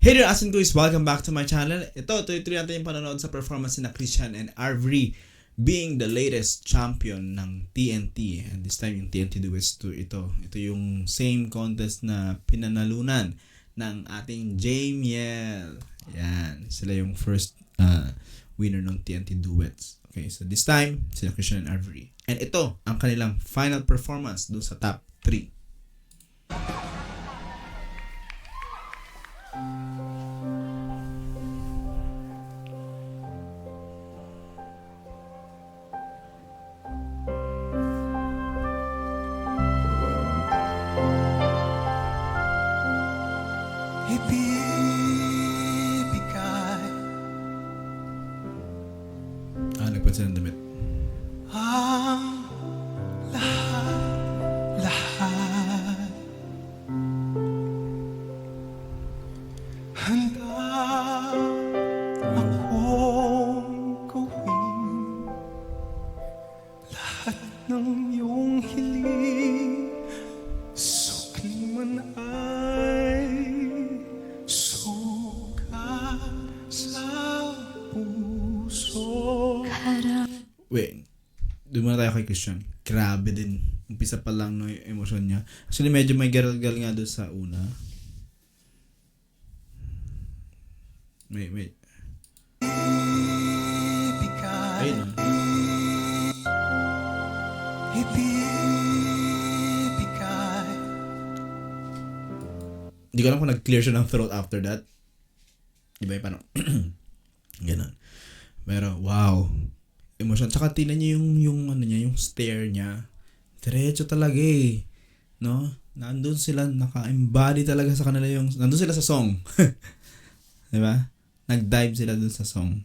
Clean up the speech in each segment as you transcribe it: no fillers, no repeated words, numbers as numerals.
Hey there, Asin Guys! Welcome back to my channel. Ito, tuloy-tuloy natin yung panonood sa performance ni Christian and Avery being the latest champion ng TNT. And this time, yung TNT Duets 2 ito. Ito yung same contest na pinanalunan ng ating Jamiel. Yan, sila yung first winner ng TNT Duets. Okay, so this time, sila Christian and Avery. And ito, ang kanilang final performance dun sa top 3. Ibibigay Nagpansin ng damit. ang lahat handa akong gawin lahat ng iyong hiling sukli man ay suka sa puso. Wait, doon muna tayo kay Christian. Grabe din. Umpisa pa lang no, yung emosyon niya. Actually, medyo may garal-gal nga doon sa una. Wait. Ibigay, Ayun na. ibibigay Hindi ko alam kung nag-clear siya ng throat after that. Di ba yung paano? Ganon. Pero, wow. Emosyon. Tsaka tinan niyo yung ano niya, yung stare niya. Diretso talaga eh. No? Nandun sila, naka-embody talaga sa kanila yung, nandun sila sa song. Di ba? Nag-dive sila dun sa song.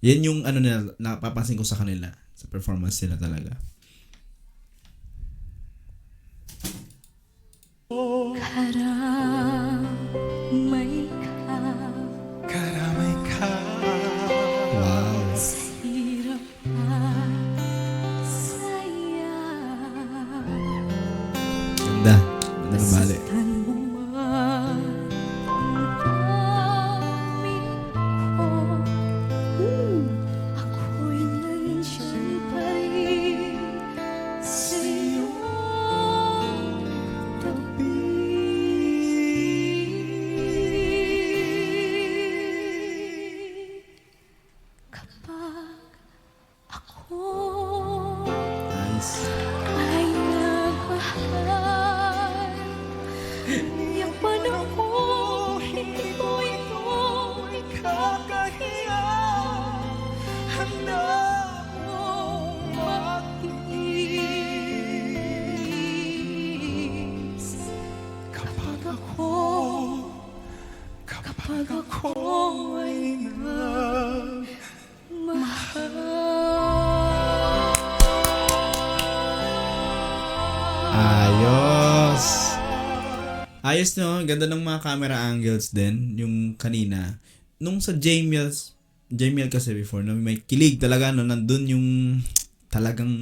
Yan yung ano nila, napapansin ko sa kanila. Sa performance sila talaga. karamay ka Wow. Ganda. Ganda ng bali. Nice. kakahiya handa akong matiis kapag ako ay Ayos. Ayos no, ganda ng mga camera angles din yung kanina. Nung sa Jamiel kasi before, no, may kilig talaga no, nandun yung talagang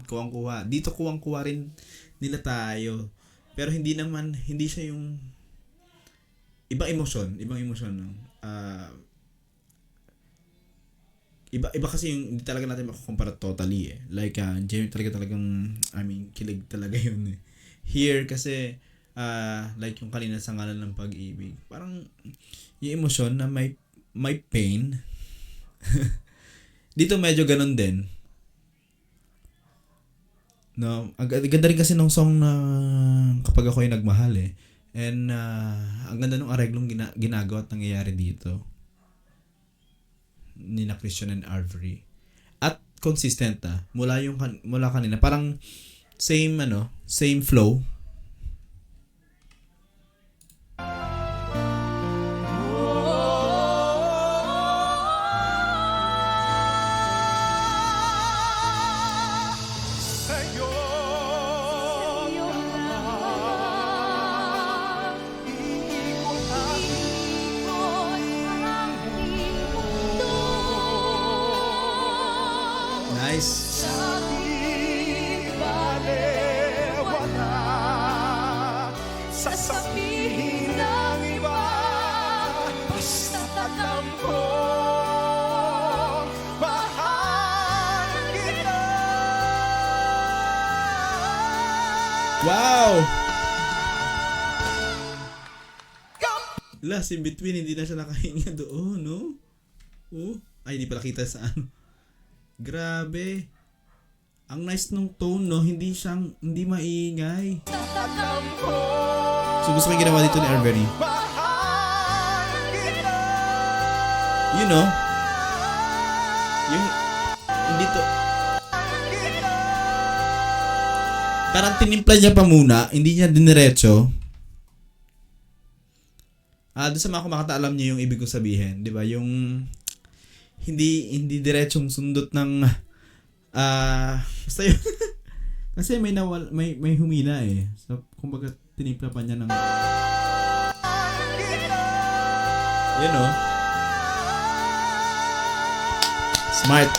kuwang-kuha. Dito kuwang-kuha rin nila tayo. Pero hindi siya yung ibang emosyon no. Iba kasi yung hindi talaga natin makukumpara totally eh. Like Jamie talagang kilig talaga yun eh. Here kasi like yung kanina sa Ngalan ng Pag-ibig, parang yung emosyon na may pain. Dito medyo ganun din. No, ang ganda rin kasi ng song na Kapag Ako'y Nagmahal eh. And ang ganda ng areglong ginagawa at nangyayari dito ni na Christian and Avery. At consistent mula kanina parang same flow. sa'yo Nice. Di bale, wala Wow! Last in between, hindi na siya nakahinga doon, no? Oh, ay, hindi pala kita sa ano. Grabe. Ang nice nung tone, no? Hindi maingay. Alam ko So, gusto ko yung ginawa dito ni Arbery. mahal kita. You know? Yung, hindi to, parang tinimpla niya pa muna, hindi niya diniretso. Doon sa mga kumakata, alam niyo yung ibig kong sabihin, 'di ba? Yung hindi diretsong sundot ng basta yun. Kasi may humina eh. So kumbaga tinimpla pa niya ng you know. Smart.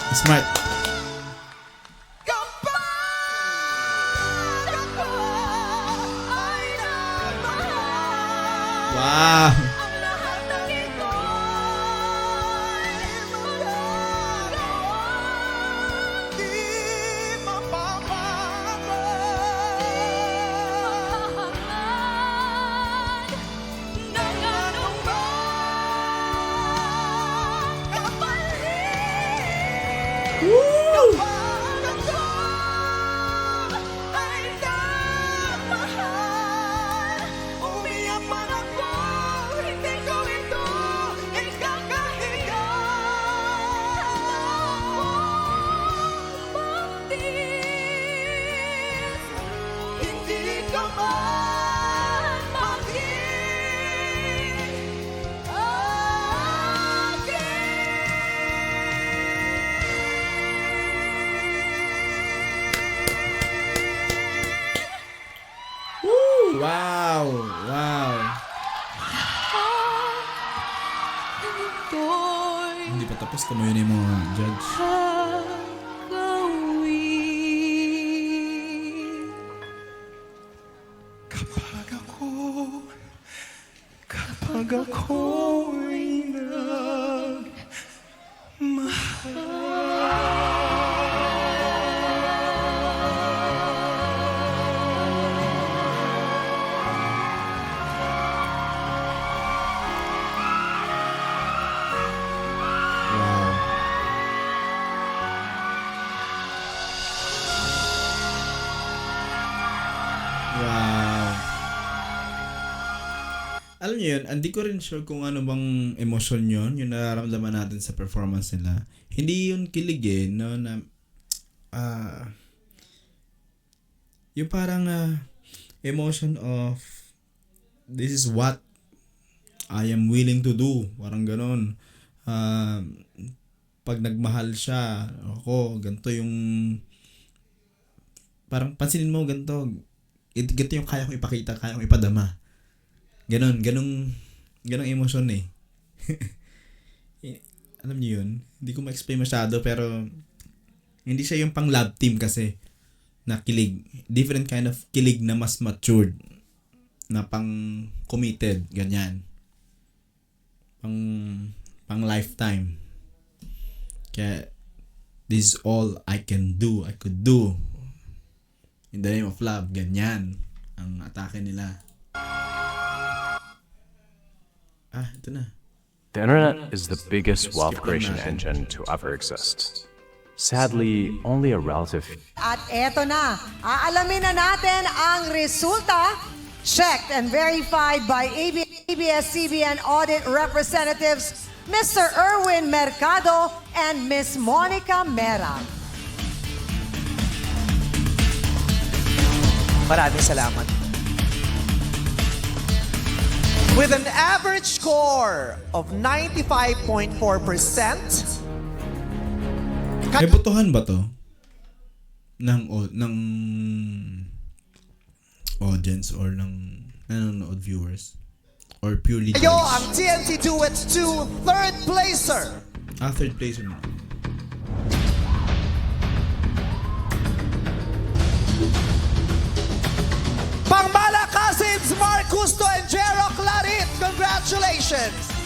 Wow. Wow. Hindi pa tapos, tumayo na yung mga judge. Kapag ako'y Wow. Alam niyo yun, hindi ko rin sure kung ano bang emosyon yun, yung nararamdaman natin sa performance nila. Hindi yun kilig eh, no, na, yung parang emotion of, this is what I am willing to do. Parang ganon. Pag nagmahal siya, ako, ganito yung, parang pansinin mo, ganito yung kaya kong ipakita, kaya kong ipadama. Ganong emosyon eh. Alam niyo yun? Hindi ko ma-explain masyado pero hindi siya yung pang love team kasi na kilig. Different kind of kilig na mas matured. Na pang committed. Ganyan. Pang lifetime. Kaya this is all I could do. In the name of love, ganyan ang atake nila. Ito na. The internet is the biggest wealth creation engine to ever exist. Sadly, only a relative. At eto na, aalamin na natin ang resulta, checked and verified by ABS-CBN audit representatives Mr. Erwin Mercado and Miss Monica Mera. Maraming salamat. With an average score of 95.4%, May botohan ba to? Ng audience or ng nanonood viewers? Or purely kayo judge? ang TNT Duets 2 third placer. Third place na. Pangmalakasins Mark Gusto and Jero Clarit. Congratulations!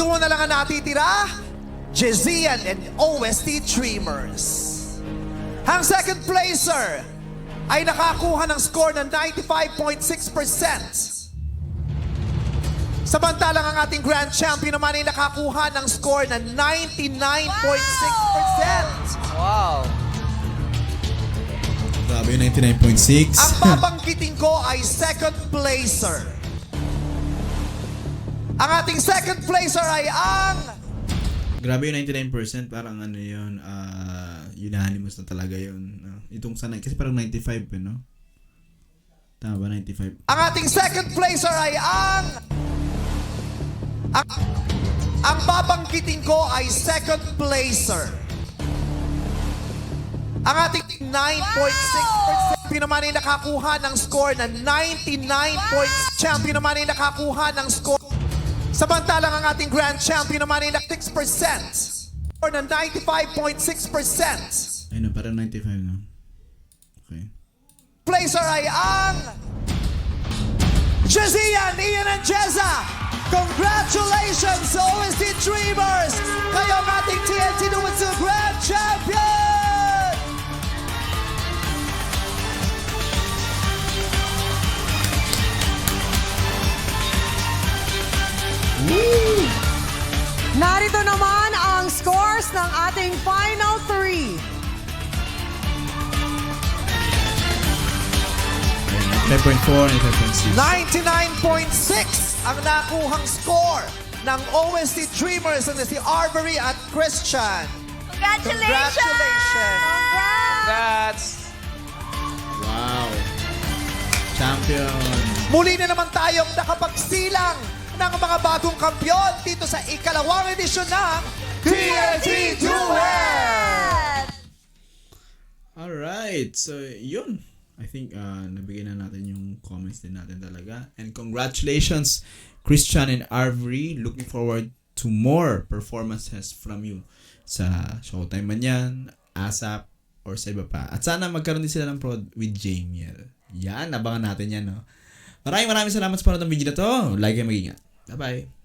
duo na lang ang natitira. Jezian and OST Dreamers. Ang second placer ay nakakuha ng score ng 95.6%. Samantalang ang ating grand champion naman ay nakakuha ng score ng 99.6%. Wow. Grabe yung 99.6. Ang babanggitin ko ay second placer. Ang ating second placer ay ang Grabe yung 99%. Parang ano yun, unanimous na talaga yun. Itong sana, kasi parang 95 no? Tama ba? 95? ang ating second placer ay ang babanggitin ko ay second placer. Ang ating 9.6% champion naman ay nakakuha ng score na 99 points. Champion naman ay nakakuha ng score. Samantalang ang ating grand champion naman ay 6%. Score na 95.6%. Ayun na, parang 95 no? Okay. Placer ay ang Jezian, Ian and Jezza. Congratulations, OST Dreamers! Kayo ang ating TNT Duwatsu Grand Champion! Narito naman ang scores ng ating final three. 5.4 and 5.6. 99.6 ang nakuhang score ng OST Dreamers na si Arbery at Christian. Congratulations! That's Wow. Champion. Muli na naman tayong nakapagsilang ng mga bagong kampiyon dito sa ikalawang edisyon ng TNT Duel! Alright. So, yun. I think nabigyan na natin yung comments din natin talaga. And congratulations, Christian and Avery. Looking forward to more performances from you sa Showtime man yan, ASAP, or sa iba pa. At sana magkaroon din sila ng prod with Jamiel. Yan, abangan natin yan. No? Maraming salamat sa panood ng video na to. Like and mag-ingat. Bye-bye.